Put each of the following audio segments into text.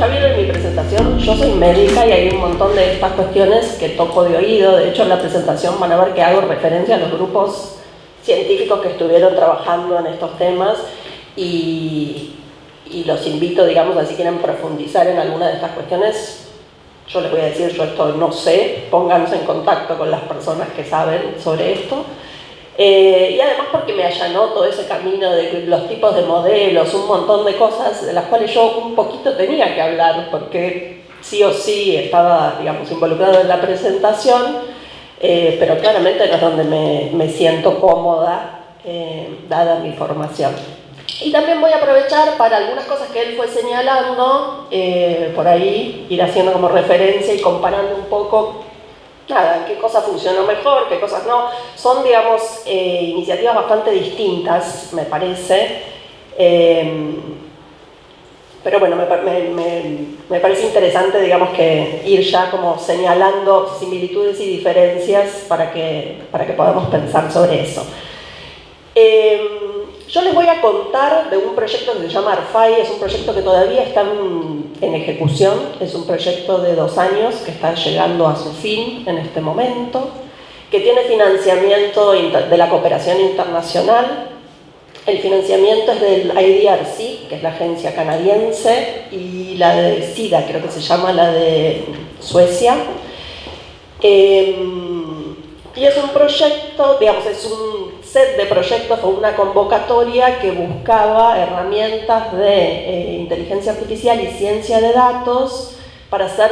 ya vieron en mi presentación, yo soy médica y hay un montón de estas cuestiones que toco de oído. De hecho, en la presentación van a ver que hago referencia a los grupos científicos que estuvieron trabajando en estos temas y los invito, digamos, a si quieren profundizar en alguna de estas cuestiones. Yo les voy a decir, yo esto no sé, pónganse en contacto con las personas que saben sobre esto. Y además porque me allanó todo ese camino de los tipos de modelos, un montón de cosas de las cuales yo un poquito tenía que hablar, porque sí o sí estaba, digamos, involucrado en la presentación, pero claramente no es donde me siento cómoda, dada mi formación. Y también voy a aprovechar para algunas cosas que él fue señalando, por ahí ir haciendo como referencia y comparando un poco nada, qué cosa funcionó mejor, qué cosas no. Son, digamos, iniciativas bastante distintas, me parece. Pero bueno, me parece interesante, digamos, que ir ya como señalando similitudes y diferencias para que podamos pensar sobre eso. Yo les voy a contar de un proyecto que se llama ARFAI, es un proyecto que todavía está en ejecución, es un proyecto de 2 años que está llegando a su fin en este momento, que tiene financiamiento de la cooperación internacional. El financiamiento es del IDRC, que es la agencia canadiense, y la de SIDA, creo que se llama la de Suecia. Y es un proyecto, digamos, es un set de proyectos o una convocatoria que buscaba herramientas de inteligencia artificial y ciencia de datos para hacer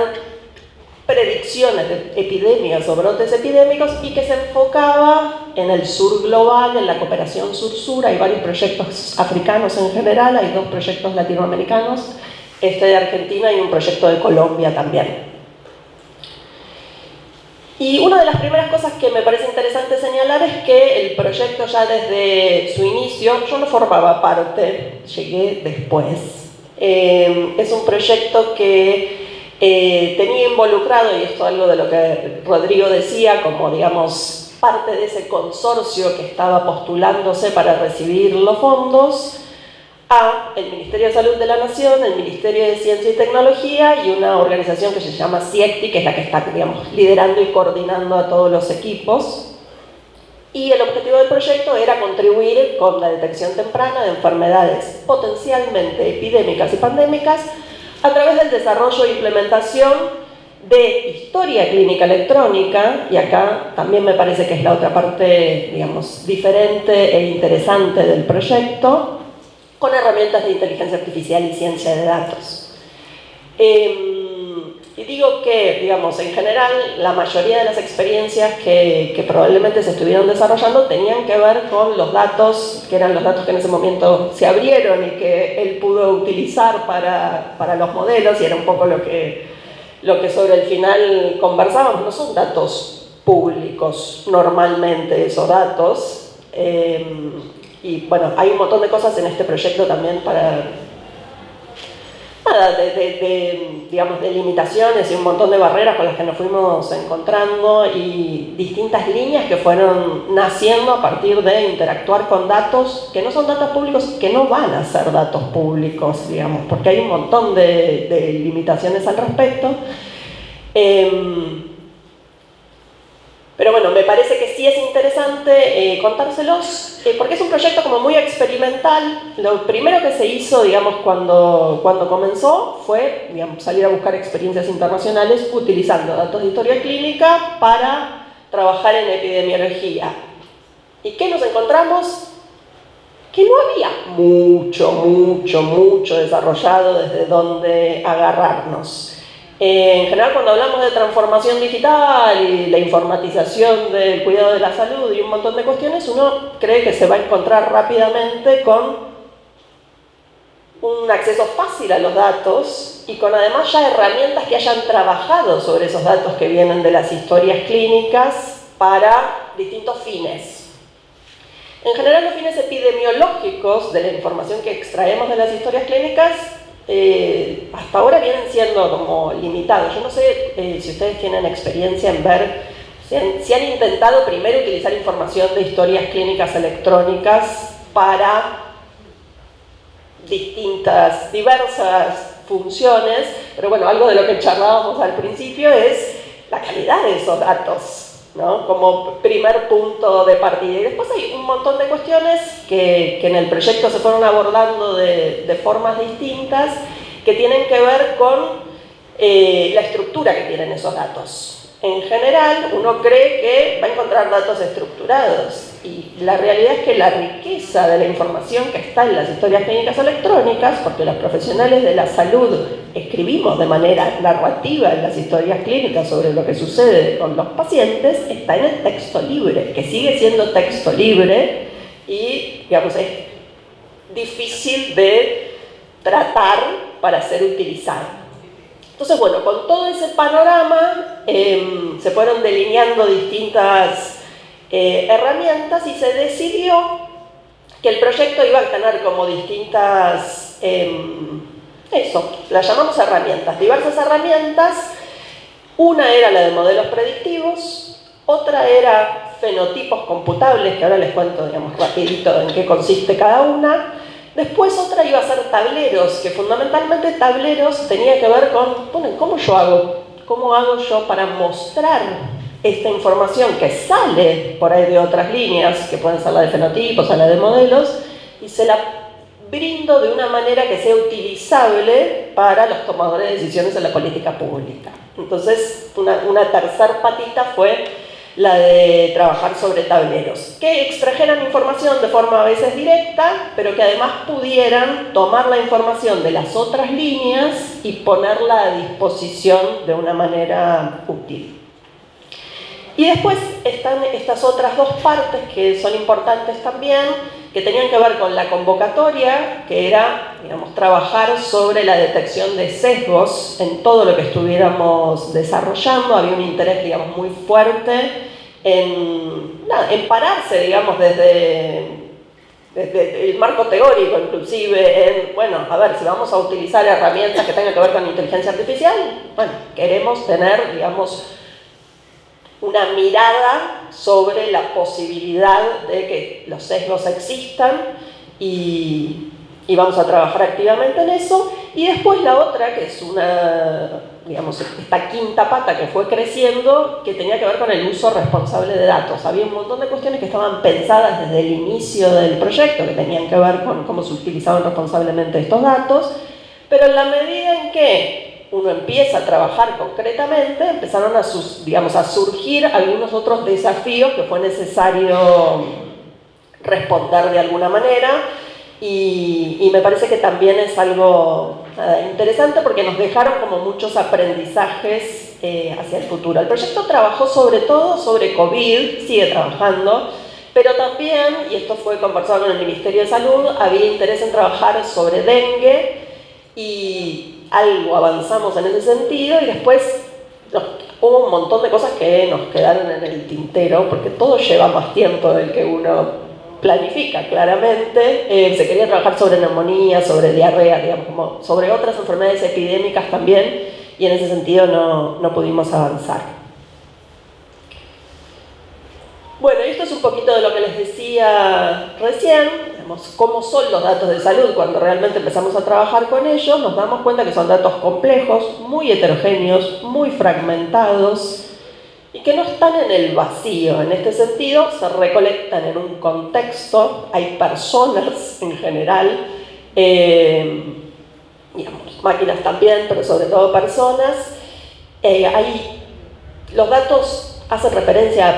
predicciones de epidemias o brotes epidémicos y que se enfocaba en el sur global, en la cooperación sur-sur. Hay varios proyectos africanos en general, hay 2 proyectos latinoamericanos, este de Argentina y un proyecto de Colombia también. Y una de las primeras cosas que me parece interesante señalar es que el proyecto ya desde su inicio, yo no formaba parte, llegué después. Es un proyecto que tenía involucrado, y esto es algo de lo que Rodrigo decía, como digamos parte de ese consorcio que estaba postulándose para recibir los fondos, a el Ministerio de Salud de la Nación, el Ministerio de Ciencia y Tecnología y una organización que se llama CIECTI, que es la que está, digamos, liderando y coordinando a todos los equipos. Y el objetivo del proyecto era contribuir con la detección temprana de enfermedades potencialmente epidémicas y pandémicas a través del desarrollo e implementación de historia clínica electrónica, y acá también me parece que es la otra parte, digamos, diferente e interesante del proyecto, con herramientas de inteligencia artificial y ciencia de datos. Y digo que, digamos, en general, la mayoría de las experiencias que probablemente se estuvieron desarrollando tenían que ver con los datos, que eran los datos que en ese momento se abrieron y que él pudo utilizar para los modelos, y era un poco lo que sobre el final conversábamos. No son datos públicos normalmente esos datos. Y bueno, hay un montón de cosas en este proyecto también para nada, digamos, de limitaciones y un montón de barreras con las que nos fuimos encontrando, y distintas líneas que fueron naciendo a partir de interactuar con datos que no son datos públicos, que no van a ser datos públicos, digamos, porque hay un montón de limitaciones al respecto. Pero bueno, me parece que sí es interesante contárselos, porque es un proyecto como muy experimental. Lo primero que se hizo, digamos, cuando comenzó fue, digamos, salir a buscar experiencias internacionales utilizando datos de historia clínica para trabajar en epidemiología. ¿Y qué nos encontramos? Que no había mucho desarrollado desde donde agarrarnos. En general, cuando hablamos de transformación digital y la informatización del cuidado de la salud y un montón de cuestiones, uno cree que se va a encontrar rápidamente con un acceso fácil a los datos y con además ya herramientas que hayan trabajado sobre esos datos que vienen de las historias clínicas para distintos fines. En general, los fines epidemiológicos de la información que extraemos de las historias clínicas hasta ahora vienen siendo como limitados. Yo no sé si ustedes tienen experiencia en ver si han intentado primero utilizar información de historias clínicas electrónicas para diversas funciones, pero bueno, algo de lo que charlábamos al principio es la calidad de esos datos, ¿no? Como primer punto de partida. Y después hay un montón de cuestiones que en el proyecto se fueron abordando de formas distintas, que tienen que ver con la estructura que tienen esos datos. En general, uno cree que va a encontrar datos estructurados, y la realidad es que la riqueza de la información que está en las historias clínicas electrónicas, porque los profesionales de la salud escribimos de manera narrativa en las historias clínicas sobre lo que sucede con los pacientes, está en el texto libre, que sigue siendo texto libre y, digamos, es difícil de tratar para ser utilizado. Entonces, bueno, con todo ese panorama se fueron delineando distintas herramientas y se decidió que el proyecto iba a tener como distintas, las llamamos herramientas, diversas herramientas. Una era la de modelos predictivos, otra era fenotipos computables, que ahora les cuento, digamos, rapidito en qué consiste cada una. Después otra iba a ser tableros, que fundamentalmente tableros tenía que ver con, bueno, ¿cómo hago yo para mostrar esta información que sale por ahí de otras líneas, que pueden ser la de fenotipos o la de modelos, y se la brindo de una manera que sea utilizable para los tomadores de decisiones en la política pública? Entonces, una tercer patita fue la de trabajar sobre tableros, que extrajeran información de forma a veces directa, pero que además pudieran tomar la información de las otras líneas y ponerla a disposición de una manera útil. Y después están estas otras dos partes que son importantes también, que tenían que ver con la convocatoria, que era, digamos, trabajar sobre la detección de sesgos en todo lo que estuviéramos desarrollando. Había un interés, digamos, muy fuerte en pararse, digamos, desde el marco teórico, inclusive, en, bueno, a ver, si vamos a utilizar herramientas que tengan que ver con inteligencia artificial, bueno, queremos tener, digamos, una mirada sobre la posibilidad de que los sesgos existan y vamos a trabajar activamente en eso. Y después la otra, que es una, digamos, esta quinta pata que fue creciendo, que tenía que ver con el uso responsable de datos. Había un montón de cuestiones que estaban pensadas desde el inicio del proyecto, que tenían que ver con cómo se utilizaban responsablemente estos datos, pero en la medida en que uno empieza a trabajar concretamente, empezaron a surgir algunos otros desafíos que fue necesario responder de alguna manera, y me parece que también es algo interesante porque nos dejaron como muchos aprendizajes hacia el futuro. El proyecto trabajó sobre todo sobre COVID, sigue trabajando, pero también, y esto fue conversado con el Ministerio de Salud, había interés en trabajar sobre dengue, y algo avanzamos en ese sentido, y después hubo un montón de cosas que nos quedaron en el tintero, porque todo lleva más tiempo del que uno planifica, claramente. Se quería trabajar sobre neumonía, sobre diarrea, digamos, como sobre otras enfermedades epidémicas también, y en ese sentido no pudimos avanzar. Bueno, esto es un poquito de lo que les decía recién, digamos, cómo son los datos de salud. Cuando realmente empezamos a trabajar con ellos, nos damos cuenta que son datos complejos, muy heterogéneos, muy fragmentados, y que no están en el vacío. En este sentido, se recolectan en un contexto, hay personas en general, digamos, máquinas también, pero sobre todo personas. Los datos hacen referencia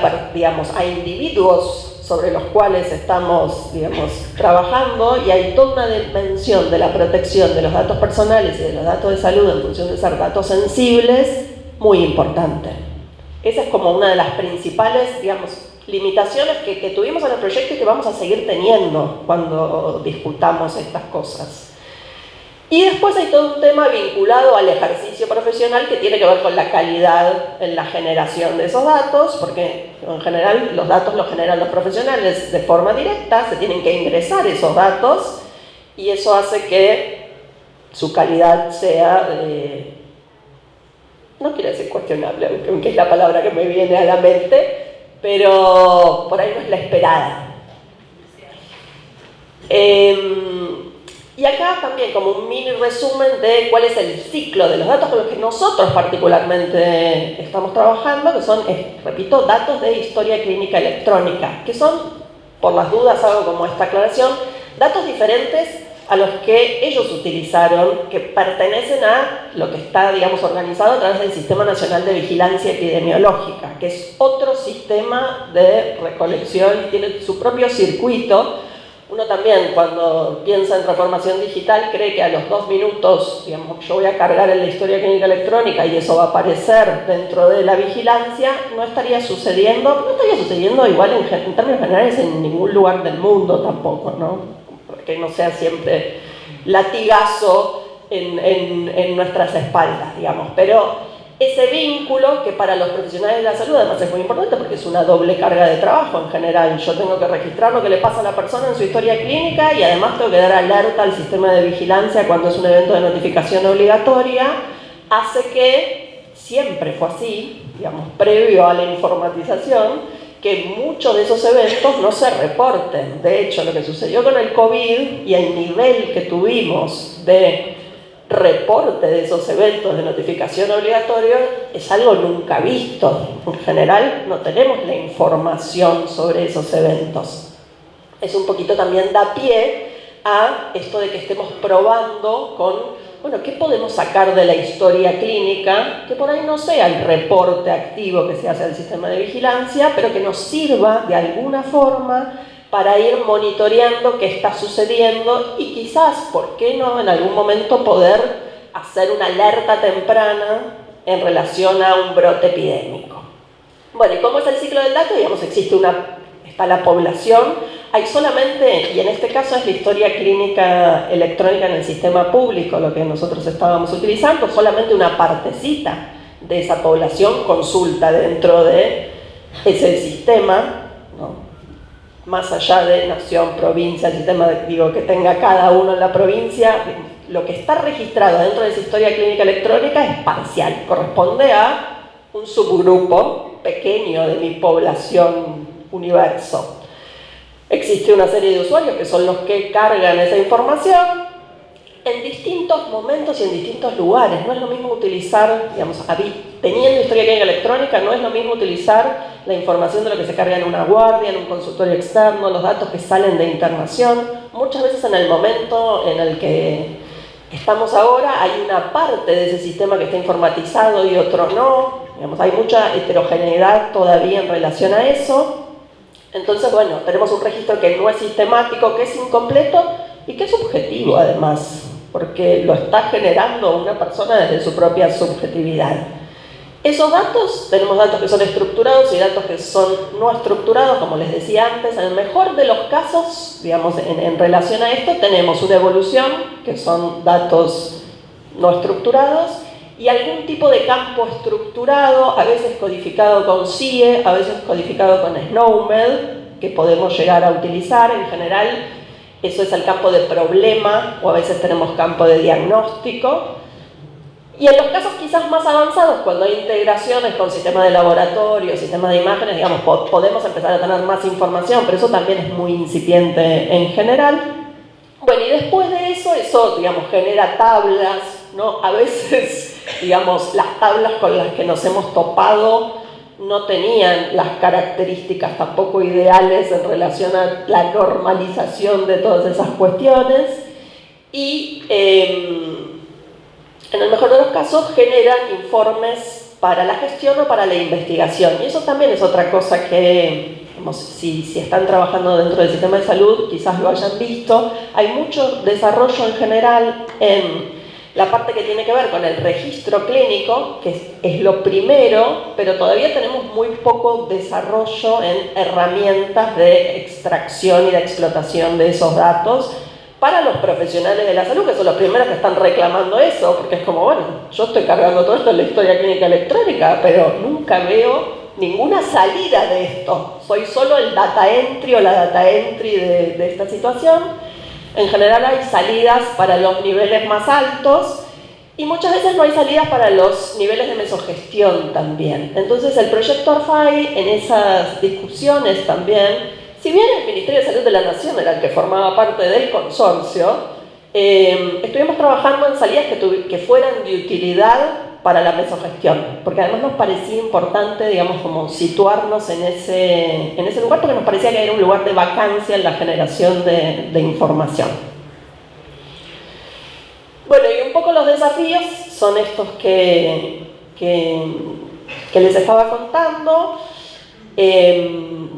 a individuos sobre los cuales estamos, digamos, trabajando, y hay toda una dimensión de la protección de los datos personales y de los datos de salud en función de ser datos sensibles muy importante. Esa es como una de las principales, digamos, limitaciones que tuvimos en el proyecto y que vamos a seguir teniendo cuando discutamos estas cosas. Y después hay todo un tema vinculado al ejercicio profesional que tiene que ver con la calidad en la generación de esos datos, porque en general los datos los generan los profesionales de forma directa, se tienen que ingresar esos datos, y eso hace que su calidad sea, no quiero decir cuestionable, aunque es la palabra que me viene a la mente, pero por ahí no es la esperada. Y Y acá también como un mini resumen de cuál es el ciclo de los datos con los que nosotros particularmente estamos trabajando, que son, repito, datos de historia clínica electrónica, que son, por las dudas hago como esta aclaración, datos diferentes a los que ellos utilizaron, que pertenecen a lo que está, digamos, organizado a través del Sistema Nacional de Vigilancia Epidemiológica, que es otro sistema de recolección, tiene su propio circuito. Uno también, cuando piensa en transformación digital, cree que a los 2 minutos, digamos, yo voy a cargar en la historia clínica electrónica y eso va a aparecer dentro de la vigilancia. No estaría sucediendo igual en términos generales en ningún lugar del mundo tampoco, ¿no? Que no sea siempre latigazo en nuestras espaldas, digamos. Pero ese vínculo, que para los profesionales de la salud además es muy importante porque es una doble carga de trabajo en general. Yo tengo que registrar lo que le pasa a la persona en su historia clínica y además tengo que dar alerta al sistema de vigilancia cuando es un evento de notificación obligatoria, hace que, siempre fue así, digamos, previo a la informatización, que muchos de esos eventos no se reporten. De hecho, lo que sucedió con el COVID y el nivel que tuvimos de reporte de esos eventos de notificación obligatoria es algo nunca visto. En general no tenemos la información sobre esos eventos. Es un poquito también da pie a esto de que estemos probando con, bueno, ¿qué podemos sacar de la historia clínica? Que por ahí no sea el reporte activo que se hace al sistema de vigilancia, pero que nos sirva de alguna forma para ir monitoreando qué está sucediendo y quizás, ¿por qué no?, en algún momento poder hacer una alerta temprana en relación a un brote epidémico. Bueno, ¿y cómo es el ciclo del dato? Digamos, está la población, hay solamente, y en este caso es la historia clínica electrónica en el sistema público, lo que nosotros estábamos utilizando, solamente una partecita de esa población consulta dentro de ese sistema, ¿no? Más allá de nación, provincia, el sistema que tenga cada uno en la provincia, lo que está registrado dentro de esa historia clínica electrónica es parcial, corresponde a un subgrupo pequeño de mi población universo. Existe una serie de usuarios que son los que cargan esa información en distintos momentos y en distintos lugares. No es lo mismo utilizar, digamos, teniendo historia clínica electrónica, no es lo mismo utilizar la información de lo que se carga en una guardia, en un consultorio externo, los datos que salen de internación. Muchas veces en el momento en el que estamos ahora hay una parte de ese sistema que está informatizado y otro no. Digamos, hay mucha heterogeneidad todavía en relación a eso. Entonces, bueno, tenemos un registro que no es sistemático, que es incompleto y que es subjetivo además, porque lo está generando una persona desde su propia subjetividad. Esos datos, tenemos datos que son estructurados y datos que son no estructurados, como les decía antes. En el mejor de los casos, digamos, en relación a esto, tenemos una evolución, que son datos no estructurados, y algún tipo de campo estructurado, a veces codificado con CIE, a veces codificado con SNOMED, que podemos llegar a utilizar. En general, eso es el campo de problema, o a veces tenemos campo de diagnóstico. Y en los casos quizás más avanzados, cuando hay integraciones con sistemas de laboratorio, sistemas de imágenes, digamos, podemos empezar a tener más información, pero eso también es muy incipiente en general. Bueno, y después de eso, digamos, genera tablas, ¿no? A veces, digamos, las tablas con las que nos hemos topado no tenían las características tampoco ideales en relación a la normalización de todas esas cuestiones y en el mejor de los casos generan informes para la gestión o para la investigación. Y eso también es otra cosa que, digamos, si están trabajando dentro del sistema de salud, quizás lo hayan visto. Hay mucho desarrollo en general en la parte que tiene que ver con el registro clínico, que es lo primero, pero todavía tenemos muy poco desarrollo en herramientas de extracción y de explotación de esos datos para los profesionales de la salud, que son los primeros que están reclamando eso, porque es como, bueno, yo estoy cargando todo esto en la historia clínica electrónica, pero nunca veo ninguna salida de esto. Soy solo el data entry o la data entry de esta situación. En general hay salidas para los niveles más altos y muchas veces no hay salidas para los niveles de mesogestión también. Entonces el proyecto ORFAI en esas discusiones también, si bien el Ministerio de Salud de la Nación era el que formaba parte del consorcio, estuvimos trabajando en salidas que fueran de utilidad para la mesogestión, porque además nos parecía importante, digamos, como situarnos en ese lugar, porque nos parecía que era un lugar de vacancia en la generación de información. Bueno, y un poco los desafíos son estos que les estaba contando. El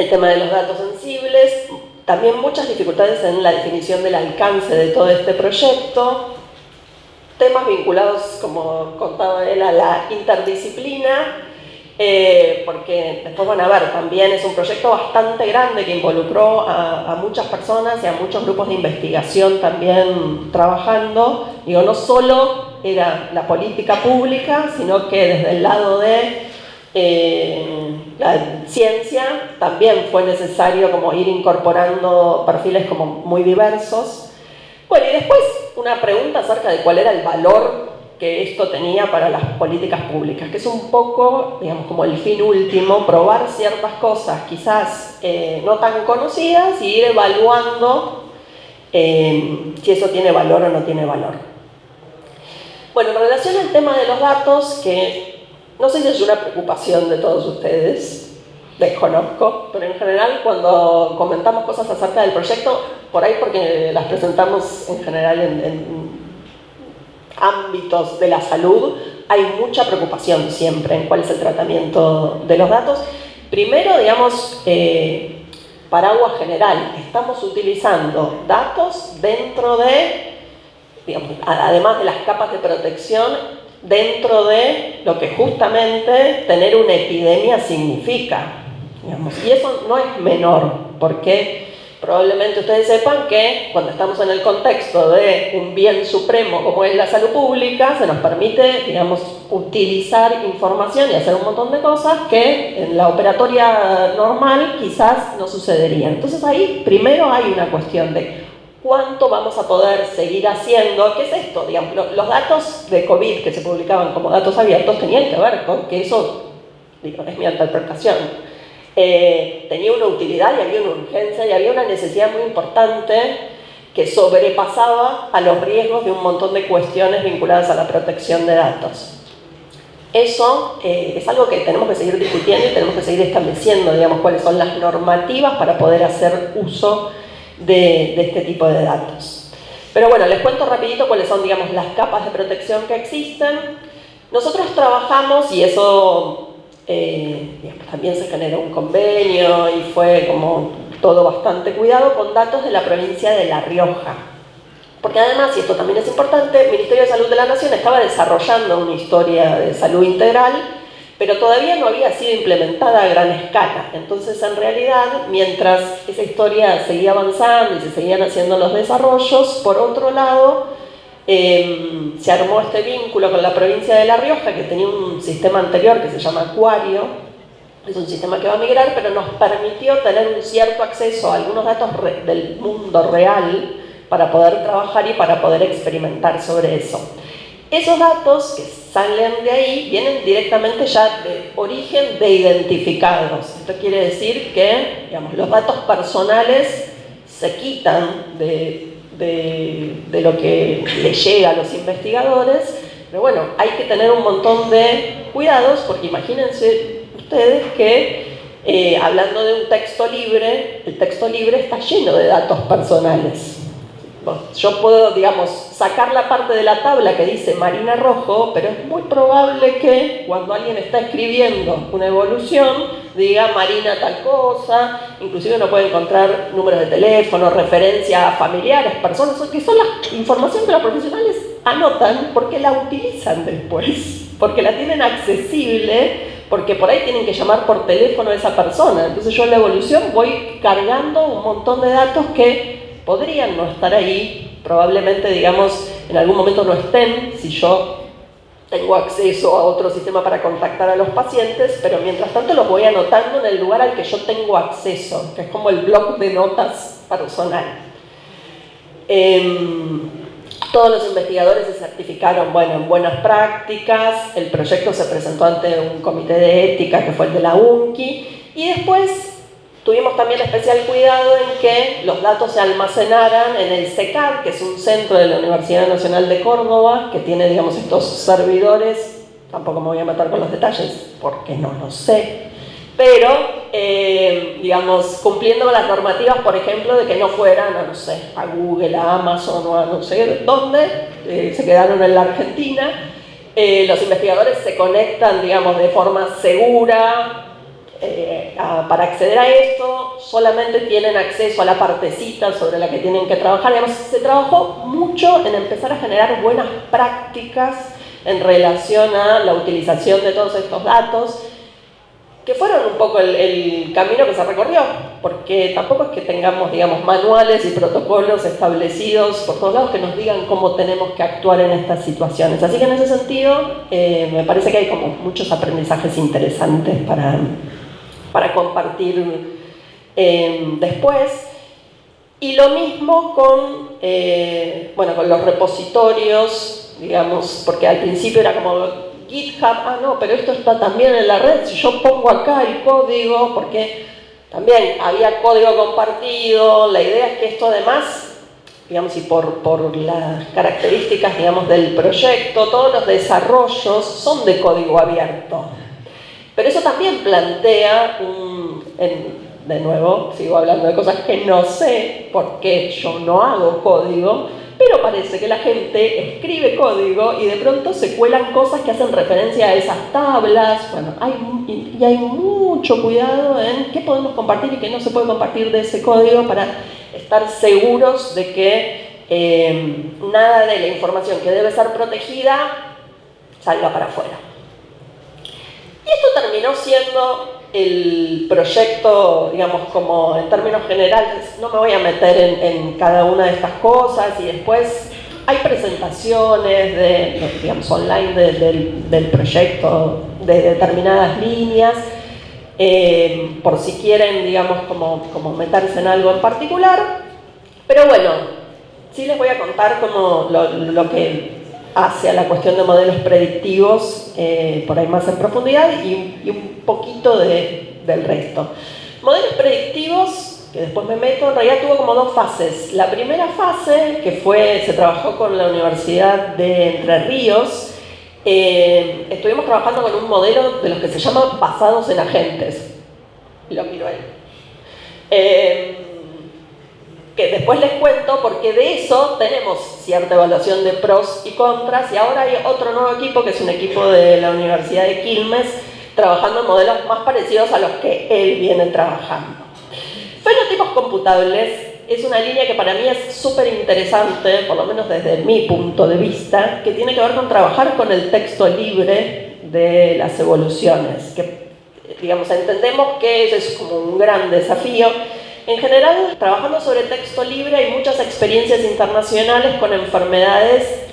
tema de los datos sensibles, también muchas dificultades en la definición del alcance de todo este proyecto, temas vinculados, como contaba él, a la interdisciplina, porque después van a ver, también es un proyecto bastante grande que involucró a muchas personas y a muchos grupos de investigación también trabajando. Digo, no solo era la política pública, sino que desde el lado de la ciencia también fue necesario como ir incorporando perfiles como muy diversos. Bueno, y después una pregunta acerca de cuál era el valor que esto tenía para las políticas públicas, que es un poco, digamos, como el fin último, probar ciertas cosas quizás no tan conocidas y ir evaluando si eso tiene valor o no tiene valor. Bueno, en relación al tema de los datos, que no sé si es una preocupación de todos ustedes, desconozco, pero en general cuando comentamos cosas acerca del proyecto, por ahí porque las presentamos en general en ámbitos de la salud, hay mucha preocupación siempre en cuál es el tratamiento de los datos. Primero, digamos, paraguas general, estamos utilizando datos dentro de, digamos, además de las capas de protección, dentro de lo que justamente tener una epidemia significa, digamos. Y eso no es menor, porque probablemente ustedes sepan que cuando estamos en el contexto de un bien supremo como es la salud pública, se nos permite, digamos, utilizar información y hacer un montón de cosas que en la operatoria normal quizás no sucederían. Entonces ahí primero hay una cuestión de ¿cuánto vamos a poder seguir haciendo? ¿Qué es esto? Digamos, los datos de COVID que se publicaban como datos abiertos tenían que ver con que eso, digo, es mi interpretación, tenía una utilidad y había una urgencia y había una necesidad muy importante que sobrepasaba a los riesgos de un montón de cuestiones vinculadas a la protección de datos. Eso es algo que tenemos que seguir discutiendo y tenemos que seguir estableciendo, digamos, cuáles son las normativas para poder hacer uso de este tipo de datos. Pero bueno, les cuento rapidito cuáles son, digamos, las capas de protección que existen. Nosotros trabajamos, y eso digamos, también se generó un convenio y fue como todo bastante cuidado, con datos de la provincia de La Rioja. Porque además, y esto también es importante, el Ministerio de Salud de la Nación estaba desarrollando una historia de salud integral, pero todavía no había sido implementada a gran escala. Entonces, en realidad, mientras esa historia seguía avanzando y se seguían haciendo los desarrollos, por otro lado, se armó este vínculo con la provincia de La Rioja, que tenía un sistema anterior que se llama Acuario. Es un sistema que va a migrar, pero nos permitió tener un cierto acceso a algunos datos del mundo real para poder trabajar y para poder experimentar sobre eso. Esos datos que salen de ahí vienen directamente ya de origen de identificados. Esto quiere decir que, digamos, los datos personales se quitan de lo que le llega a los investigadores, pero bueno, hay que tener un montón de cuidados, porque imagínense ustedes que hablando de un texto libre, el texto libre está lleno de datos personales. Yo puedo, digamos, sacar la parte de la tabla que dice Marina Rojo, pero es muy probable que cuando alguien está escribiendo una evolución diga Marina tal cosa, inclusive uno puede encontrar números de teléfono, referencias a familiares, personas, que son la información que los profesionales anotan porque la utilizan después, porque la tienen accesible, porque por ahí tienen que llamar por teléfono a esa persona. Entonces yo en la evolución voy cargando un montón de datos que podrían no estar ahí, probablemente, digamos, en algún momento no estén si yo tengo acceso a otro sistema para contactar a los pacientes, pero mientras tanto los voy anotando en el lugar al que yo tengo acceso, que es como el bloc de notas personal. Todos los investigadores se certificaron, bueno, en buenas prácticas, el proyecto se presentó ante un comité de ética que fue el de la UNCI, y después Tuvimos también especial cuidado en que los datos se almacenaran en el CECAD, que es un centro de la Universidad Nacional de Córdoba, que tiene, digamos, estos servidores. Tampoco me voy a meter con los detalles porque no lo sé, pero, digamos, cumpliendo con las normativas, por ejemplo, de que no fueran a, no sé, a Google, a Amazon o a no sé dónde, se quedaron en la Argentina. Los investigadores se conectan, digamos, de forma segura para acceder a esto, solamente tienen acceso a la partecita sobre la que tienen que trabajar. Digamos, se trabajó mucho en empezar a generar buenas prácticas en relación a la utilización de todos estos datos, que fueron un poco el camino que se recorrió, porque tampoco es que tengamos, digamos, manuales y protocolos establecidos por todos lados que nos digan cómo tenemos que actuar en estas situaciones. Así que en ese sentido, me parece que hay como muchos aprendizajes interesantes para compartir después. Y lo mismo con, bueno, con los repositorios, digamos, porque al principio era como GitHub, no, pero esto está también en la red, si yo pongo acá el código, porque también había código compartido. La idea es que esto además, digamos, y por las características, digamos, del proyecto, todos los desarrollos son de código abierto. Pero eso también plantea de nuevo, sigo hablando de cosas que no sé, porque yo no hago código, pero parece que la gente escribe código y de pronto se cuelan cosas que hacen referencia a esas tablas. Bueno, hay mucho cuidado en qué podemos compartir y qué no se puede compartir de ese código para estar seguros de que nada de la información que debe ser protegida salga para afuera. Y esto terminó siendo el proyecto, digamos, como en términos generales. No me voy a meter en cada una de estas cosas, y después hay presentaciones digamos, online del proyecto de determinadas líneas, por si quieren, digamos, como meterse en algo en particular. Pero bueno, sí les voy a contar como lo que hacia la cuestión de modelos predictivos, por ahí más en profundidad, y un poquito del resto. Modelos predictivos, que después me meto, en realidad tuvo como dos fases. La primera fase, que se trabajó con la Universidad de Entre Ríos, estuvimos trabajando con un modelo de los que se llaman basados en agentes. Lo miro ahí. Que después les cuento, porque de eso tenemos cierta evaluación de pros y contras, y ahora hay otro nuevo equipo, que es un equipo de la Universidad de Quilmes, trabajando en modelos más parecidos a los que él viene trabajando. Fenotipos computables es una línea que para mí es súper interesante, por lo menos desde mi punto de vista, que tiene que ver con trabajar con el texto libre de las evoluciones, que, digamos, entendemos que ese es como un gran desafío. En general, trabajando sobre texto libre, hay muchas experiencias internacionales con enfermedades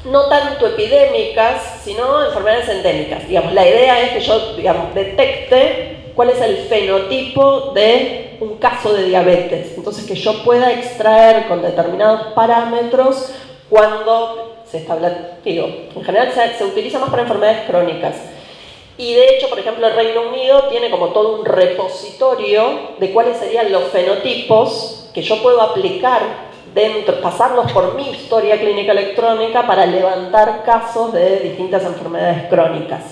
no tanto epidémicas, sino enfermedades endémicas. Digamos, la idea es que yo, digamos, detecte cuál es el fenotipo de un caso de diabetes. Entonces, que yo pueda extraer con determinados parámetros cuando se establece. En general se utiliza más para enfermedades crónicas. Y de hecho, por ejemplo, el Reino Unido tiene como todo un repositorio de cuáles serían los fenotipos que yo puedo aplicar dentro, pasarlos por mi historia clínica electrónica para levantar casos de distintas enfermedades crónicas.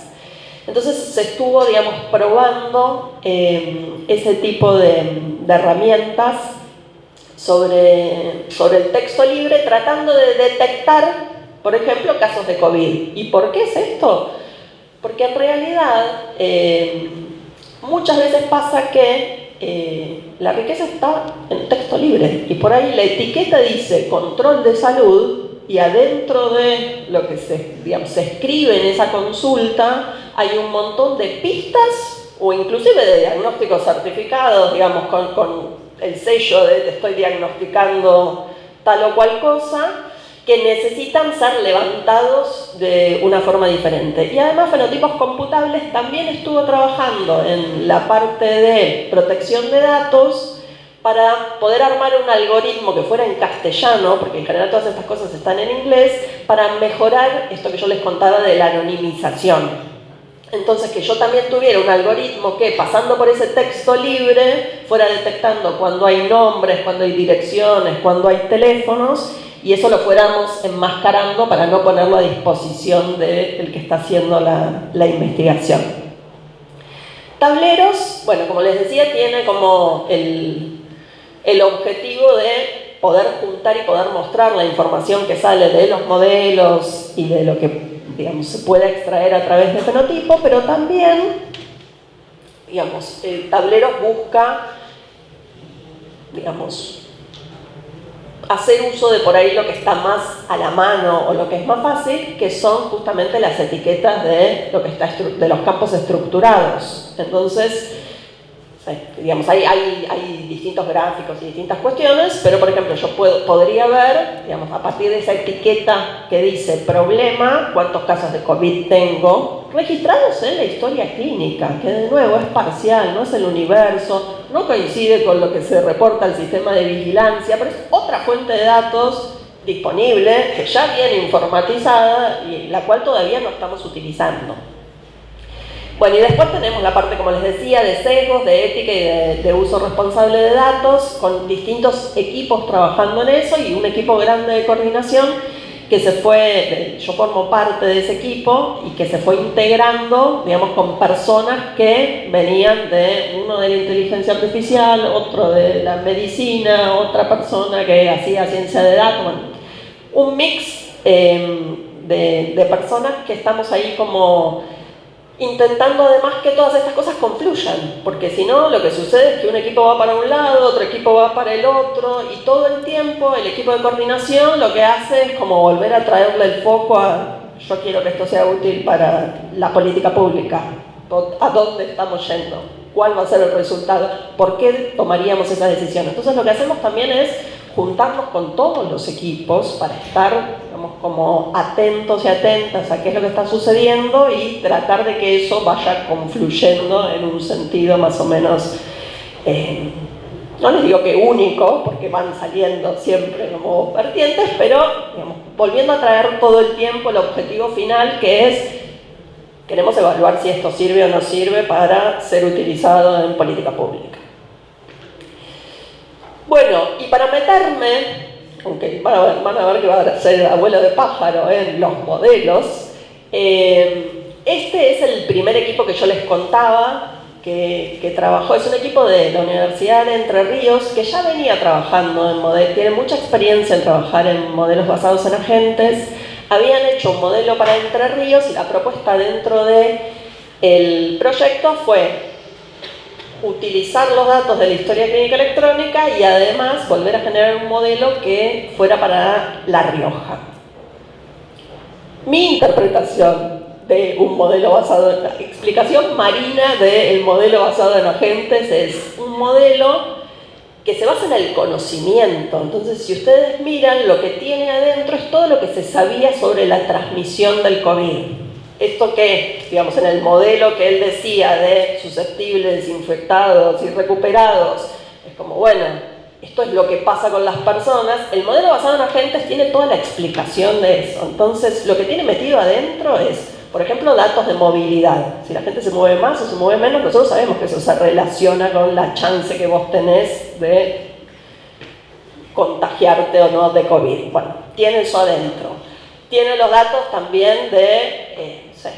Entonces se estuvo, digamos, probando ese tipo de herramientas sobre el texto libre, tratando de detectar, por ejemplo, casos de COVID. ¿Y por qué es esto? Porque en realidad muchas veces pasa que la riqueza está en texto libre, y por ahí la etiqueta dice control de salud, y adentro de lo que se escribe en esa consulta hay un montón de pistas, o inclusive de diagnósticos certificados, digamos, con el sello de te estoy diagnosticando tal o cual cosa, que necesitan ser levantados de una forma diferente. Y además Fenotipos Computables también estuvo trabajando en la parte de protección de datos para poder armar un algoritmo que fuera en castellano, porque en general todas estas cosas están en inglés, para mejorar esto que yo les contaba de la anonimización. Entonces, que yo también tuviera un algoritmo que, pasando por ese texto libre, fuera detectando cuando hay nombres, cuando hay direcciones, cuando hay teléfonos, y eso lo fuéramos enmascarando para no ponerlo a disposición del que está haciendo la investigación. Tableros, bueno, como les decía, tiene como el objetivo de poder juntar y poder mostrar la información que sale de los modelos y de lo que, digamos, se puede extraer a través de fenotipo, pero también, digamos, el tablero busca, digamos, hacer uso de por ahí lo que está más a la mano o lo que es más fácil, que son justamente las etiquetas de lo que está de los campos estructurados. Entonces, digamos, hay distintos gráficos y distintas cuestiones, pero por ejemplo yo podría ver, digamos, a partir de esa etiqueta que dice problema, cuántos casos de COVID tengo registrados en la historia clínica, que de nuevo es parcial, no es el universo, no coincide con lo que se reporta al sistema de vigilancia, pero es otra fuente de datos disponible, que ya viene informatizada y la cual todavía no estamos utilizando. Bueno, y después tenemos la parte, como les decía, de sesgos, de ética y de uso responsable de datos, con distintos equipos trabajando en eso y un equipo grande de coordinación que se fue, yo formo parte de ese equipo y que se fue integrando, digamos, con personas que venían uno de la inteligencia artificial, otro de la medicina, otra persona que hacía ciencia de datos, bueno, un mix de personas que estamos ahí como intentando además que todas estas cosas confluyan, porque si no lo que sucede es que un equipo va para un lado, otro equipo va para el otro, y todo el tiempo el equipo de coordinación lo que hace es como volver a traerle el foco a yo quiero que esto sea útil para la política pública, a dónde estamos yendo, cuál va a ser el resultado, por qué tomaríamos esa decisión. Entonces lo que hacemos también es juntarnos con todos los equipos para estar, digamos, como atentos y atentas a qué es lo que está sucediendo y tratar de que eso vaya confluyendo en un sentido más o menos, no les digo que único, porque van saliendo siempre como vertientes, pero digamos, volviendo a traer todo el tiempo el objetivo final, que es queremos evaluar si esto sirve o no sirve para ser utilizado en política pública. Bueno, y para meterme, aunque van a ver que va a ser el abuelo de pájaro en los modelos, este es el primer equipo que yo les contaba que trabajó, es un equipo de la Universidad de Entre Ríos que ya venía trabajando en modelos, tiene mucha experiencia en trabajar en modelos basados en agentes, habían hecho un modelo para Entre Ríos y la propuesta dentro del proyecto fue utilizar los datos de la historia clínica electrónica y además volver a generar un modelo que fuera para La Rioja. Mi interpretación de un modelo basado en la explicación marina del modelo basado en agentes es un modelo que se basa en el conocimiento. Entonces, si ustedes miran, lo que tiene adentro es todo lo que se sabía sobre la transmisión del COVID. Esto que, digamos, en el modelo que él decía de susceptibles, infectados y recuperados, es como, bueno, esto es lo que pasa con las personas. El modelo basado en agentes tiene toda la explicación de eso. Entonces, lo que tiene metido adentro es, por ejemplo, datos de movilidad. Si la gente se mueve más o se mueve menos, nosotros sabemos que eso se relaciona con la chance que vos tenés de contagiarte o no de COVID. Bueno, tiene eso adentro. Tiene los datos también de, no sé,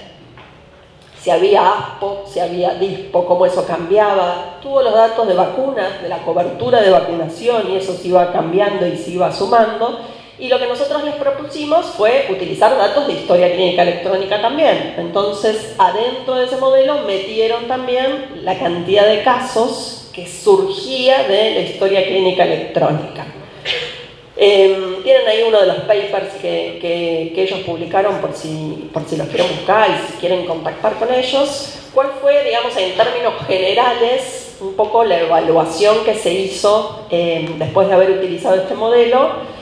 si había ASPO, si había DISPO, cómo eso cambiaba. Tuvo los datos de vacunas, de la cobertura de vacunación, y eso se iba cambiando y se iba sumando. Y lo que nosotros les propusimos fue utilizar datos de historia clínica electrónica también. Entonces, adentro de ese modelo metieron también la cantidad de casos que surgía de la historia clínica electrónica. Tienen ahí uno de los papers que ellos publicaron por si los quieren buscar y si quieren contactar con ellos. ¿Cuál fue, digamos, en términos generales, un poco la evaluación que se hizo después de haber utilizado este modelo?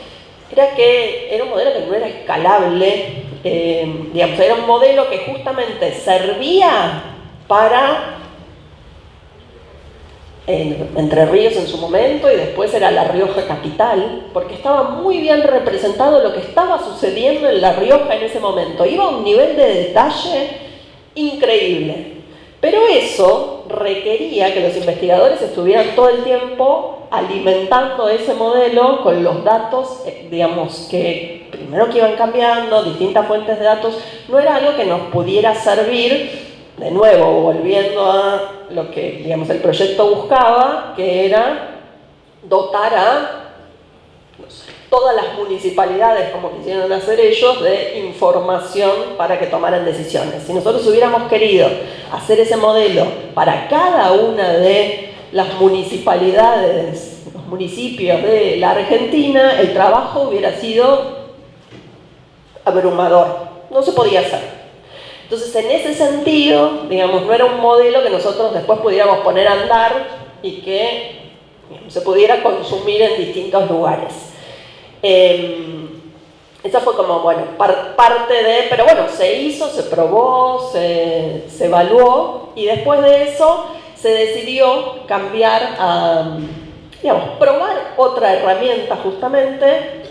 Era que era un modelo que no era escalable, digamos, era un modelo que justamente servía para Entre Ríos en su momento y después era La Rioja capital, porque estaba muy bien representado lo que estaba sucediendo en La Rioja en ese momento. Iba a un nivel de detalle increíble. Pero eso requería que los investigadores estuvieran todo el tiempo alimentando ese modelo con los datos, digamos, que primero que iban cambiando, distintas fuentes de datos. No era algo que nos pudiera servir, de nuevo, volviendo a lo que, digamos, el proyecto buscaba, que era dotar a todas las municipalidades, como quisieron hacer ellos, de información para que tomaran decisiones. Si nosotros hubiéramos querido hacer ese modelo para cada una de las municipalidades, los municipios de la Argentina, el trabajo hubiera sido abrumador. No se podía hacer. Entonces, en ese sentido, digamos, no era un modelo que nosotros después pudiéramos poner a andar y que, digamos, se pudiera consumir en distintos lugares. Esa fue como, bueno, parte de, pero bueno, se hizo, se probó, se evaluó, y después de eso se decidió cambiar a, digamos, probar otra herramienta justamente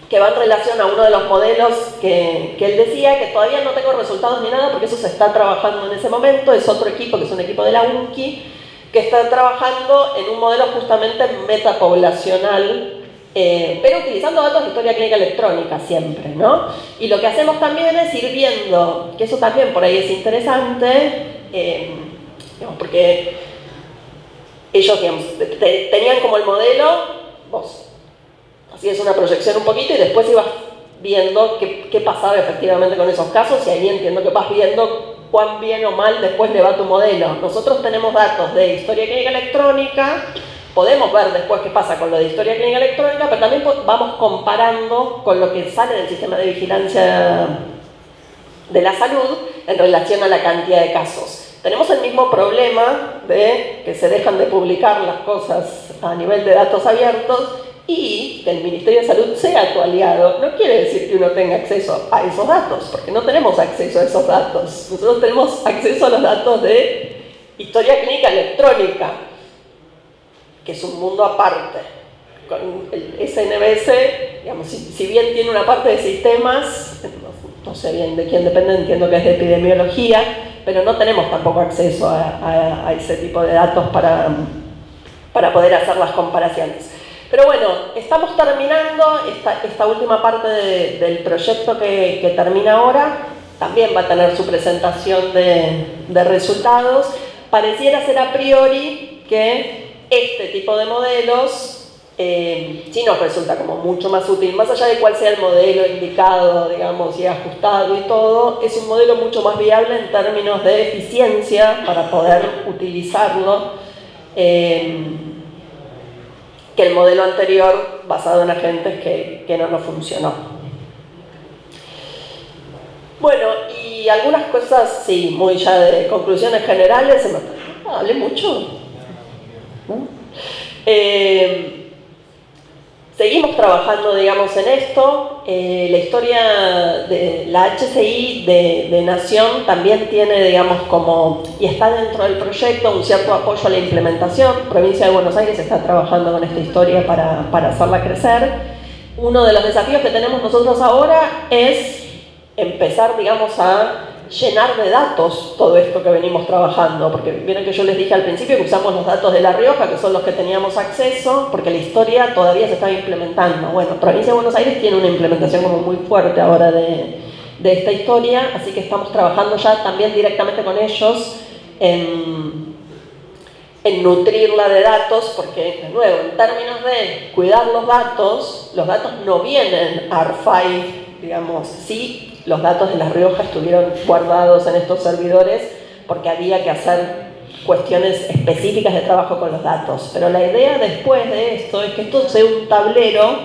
que va en relación a uno de los modelos que él decía, que todavía no tengo resultados ni nada porque eso se está trabajando en ese momento. Es otro equipo, que es un equipo de la UNCI, que está trabajando en un modelo justamente metapoblacional, pero utilizando datos de historia clínica electrónica siempre, ¿no? Y lo que hacemos también es ir viendo, que eso también por ahí es interesante, digamos, porque ellos, digamos, tenían como el modelo, vos hacías una proyección un poquito y después ibas viendo qué pasaba efectivamente con esos casos, y ahí entiendo que vas viendo cuán bien o mal después le va tu modelo. Nosotros tenemos datos de historia clínica electrónica, podemos ver después qué pasa con lo de historia clínica electrónica, pero también vamos comparando con lo que sale del sistema de vigilancia de la salud en relación a la cantidad de casos. Tenemos el mismo problema de que se dejan de publicar las cosas a nivel de datos abiertos, y que el Ministerio de Salud sea tu aliado no quiere decir que uno tenga acceso a esos datos, porque no tenemos acceso a esos datos. Nosotros tenemos acceso a los datos de historia clínica electrónica, que es un mundo aparte. Con el SNBS, digamos, si bien tiene una parte de sistemas, no sé bien de quién depende, entiendo que es de epidemiología, pero no tenemos tampoco acceso a ese tipo de datos para poder hacer las comparaciones. Pero bueno, estamos terminando esta última parte del proyecto que termina ahora. También va a tener su presentación de resultados. Pareciera ser a priori que este tipo de modelos sí nos resulta como mucho más útil, más allá de cuál sea el modelo indicado, digamos, y ajustado y todo. Es un modelo mucho más viable en términos de eficiencia para poder utilizarlo, que el modelo anterior basado en agentes que no nos funcionó. Bueno, y algunas cosas, sí, muy ya de conclusiones generales. Hablé mucho, ¿no? Seguimos trabajando, digamos, en esto. La historia de la HCI de Nación también tiene, digamos, como, y está dentro del proyecto, un cierto apoyo a la implementación. Provincia de Buenos Aires está trabajando con esta historia para hacerla crecer. Uno de los desafíos que tenemos nosotros ahora es empezar, digamos, a llenar de datos todo esto que venimos trabajando, porque vieron que yo les dije al principio que usamos los datos de La Rioja, que son los que teníamos acceso, porque la historia todavía se estaba implementando. Bueno, Provincia de Buenos Aires tiene una implementación como muy fuerte ahora de esta historia, así que estamos trabajando ya también directamente con ellos en nutrirla de datos, porque, de nuevo, en términos de cuidar los datos no vienen archive, digamos, sí. Los datos de La Rioja estuvieron guardados en estos servidores porque había que hacer cuestiones específicas de trabajo con los datos. Pero la idea después de esto es que esto sea un tablero,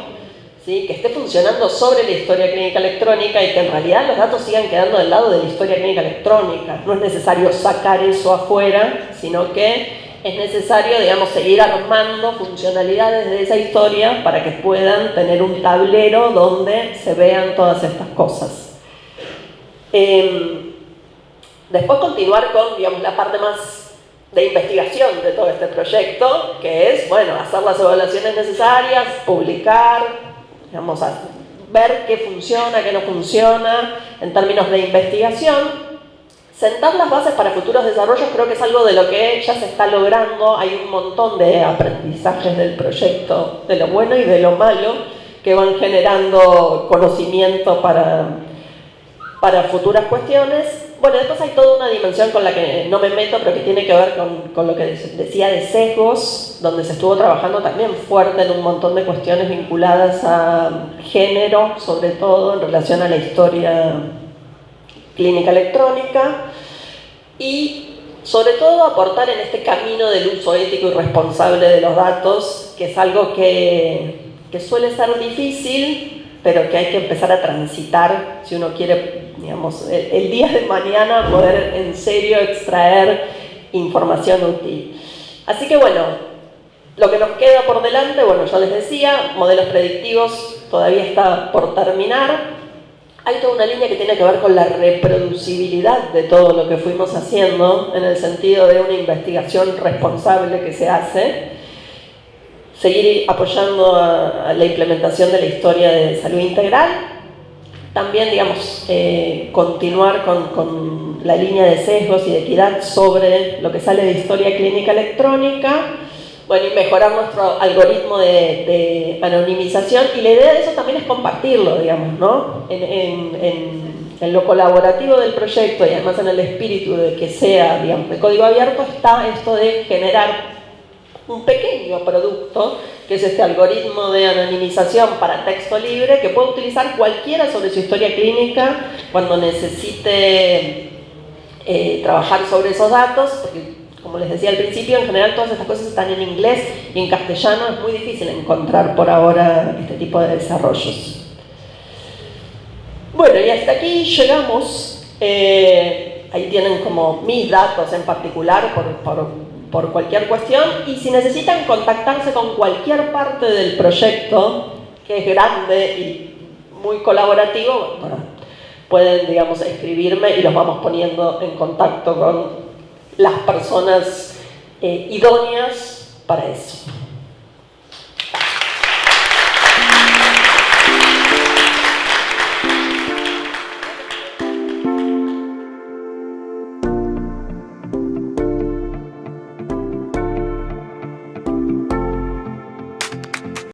¿sí?, que esté funcionando sobre la historia clínica electrónica, y que en realidad los datos sigan quedando del lado de la historia clínica electrónica. No es necesario sacar eso afuera, sino que es necesario, digamos, seguir armando funcionalidades de esa historia para que puedan tener un tablero donde se vean todas estas cosas. Después continuar con, digamos, la parte más de investigación de todo este proyecto, que es, bueno, hacer las evaluaciones necesarias, publicar, digamos, ver qué funciona, qué no funciona en términos de investigación, sentar las bases para futuros desarrollos creo que es algo de lo que ya se está logrando. Hay un montón de aprendizajes del proyecto, de lo bueno y de lo malo, que van generando conocimiento para futuras cuestiones. Bueno, después hay toda una dimensión con la que no me meto, pero que tiene que ver con lo que decía de sesgos, donde se estuvo trabajando también fuerte en un montón de cuestiones vinculadas a género, sobre todo en relación a la historia clínica electrónica, y sobre todo aportar en este camino del uso ético y responsable de los datos, que es algo que suele ser difícil, pero que hay que empezar a transitar si uno quiere, digamos, el día de mañana poder en serio extraer información útil. Así que bueno, lo que nos queda por delante, bueno, yo les decía, modelos predictivos todavía está por terminar. Hay toda una línea que tiene que ver con la reproducibilidad de todo lo que fuimos haciendo, en el sentido de una investigación responsable que se hace. Seguir apoyando a la implementación de la historia de salud integral. También, digamos, continuar con la línea de sesgos y de equidad sobre lo que sale de historia clínica electrónica. Bueno, y mejorar nuestro algoritmo de anonimización. Y la idea de eso también es compartirlo, digamos, ¿no? En lo colaborativo del proyecto y además en el espíritu de que sea, digamos, de código abierto, está esto de generar un pequeño producto, que es este algoritmo de anonimización para texto libre, que puede utilizar cualquiera sobre su historia clínica cuando necesite trabajar sobre esos datos, porque, como les decía al principio, en general todas estas cosas están en inglés y en castellano es muy difícil encontrar por ahora este tipo de desarrollos. Bueno, y hasta aquí llegamos. Ahí tienen como mis datos en particular por cualquier cuestión, y si necesitan contactarse con cualquier parte del proyecto, que es grande y muy colaborativo, bueno, pueden, digamos, escribirme y los vamos poniendo en contacto con las personas idóneas para eso.